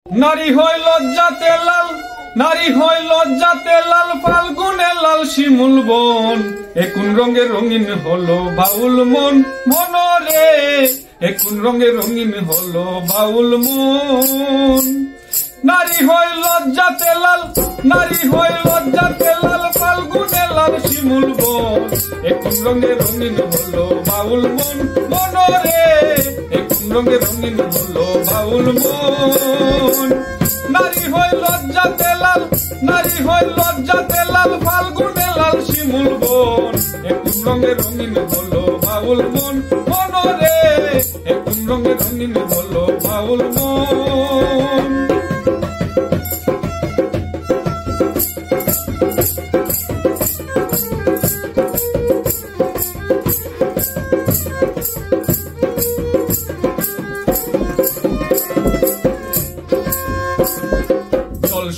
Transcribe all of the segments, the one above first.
নারী হয় লজ্জাতে লাল, নারী হয় লজ্জাতে লাল, ফাল্গুনে লাল শিমুল বন। একুন রঙে রঙিন হলো বাউল মন, মনরে একুন রঙে রঙিন হলো বাউল মন। নারী হয় লজ্জাতে লাল, নারী হয় লজ্জাতে লাল, ফাল্গুনে লাল শিমুল বন। একুন রঙে রঙিন হলো বাউল মন, মনরে একুন রঙে রঙিন হলো বাউল মন। নারী হয় লজ্জাতে লাল, নারী হয় লজ্জাতে লাল, ফাল্গুনে লাল শিমুল বন। একুন রঙে রঙিন হলো বাউল মন, মনরে একুন রঙে রঙিন হলো বাউল মন।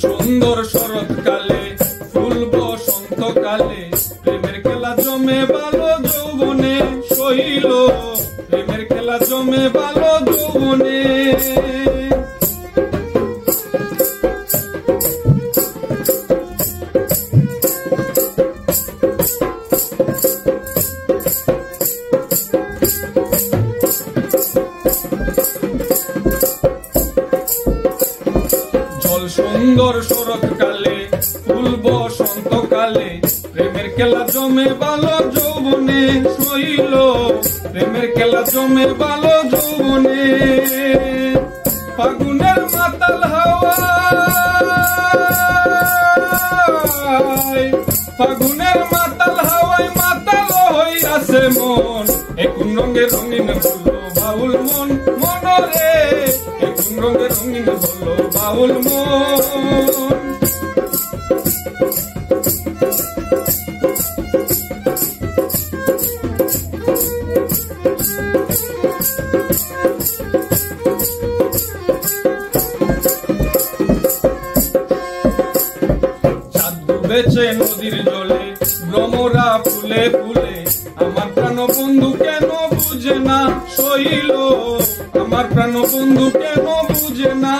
সুন্দর শরৎকালে, ফুল বসন্তকালে, প্রেমের খেলা জমে ভালো যৌবনে সইল, প্রেমের খেলা জমে ভালো যৌবনে। সুন্দর শরৎকালে, ফুল বসন্তকালে, প্রেমের খেলা জমে ভালো যৌবনে সইল, প্রেমের খেলা জমে ভালো যৌবনে। ফাগুনের মাতাল হাওয়ায়, ফাগুনের মাতাল হাওয়ায় মাতাল হইয়াছে মন। একুন রঙে রঙিন হলো বাউল মন, মনরে একুন রঙে রঙিন হলো বাউল মন। চাঁদ ডুবেছে নদীর জলে, ভ্রমরা ফুলে ফুলে, আমার প্রাণ বন্ধু কেন বুঝে না সইল, আমার প্রাণ বন্ধু কেন বুঝে না।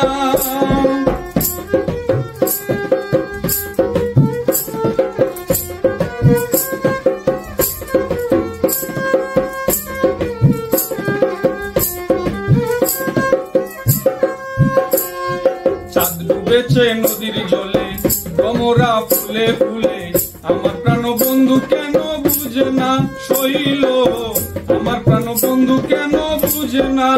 চাঁদ ডুবেছে নদীর জলে, ভ্রমরা ফুলে ফুলে, আমার প্রাণ বন্ধু কেন বুঝে না সইল, আমার প্রাণ বন্ধু কেন বুঝে না।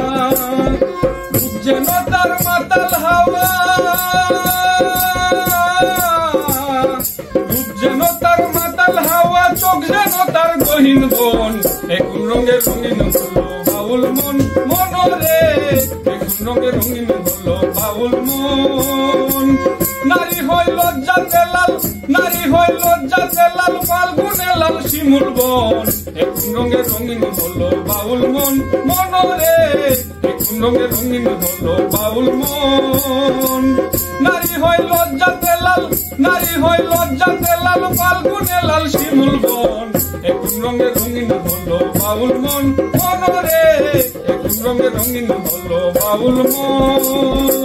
রূপ যেন তার মাতাল হাওয়া, রূপ যেন তার মাতাল হাওয়া, চোখ যেন তার গহীন বন। একুন রঙে রঙিন হলো বাউল মন, মনরে একুন রঙে রঙিন হলো বাউল মন। নারী হয় লজ্জাতে লাল, নারী হয় লজ্জাতে লাল, ফাল্গুনে লাল শিমুল বন। একুন রঙে রঙিন হলো বাউল মন, মনরে একুন রঙে রঙিন হলো বাউল মন। নারী হয় লজ্জাতে লাল, নারী হয় লজ্জাতে লাল, ফাল্গুনে লাল শিমুল বন। একুন রঙে রঙিন হলো বাউল মন, মনরে একুন রঙে রঙিন হলো বাউল মন।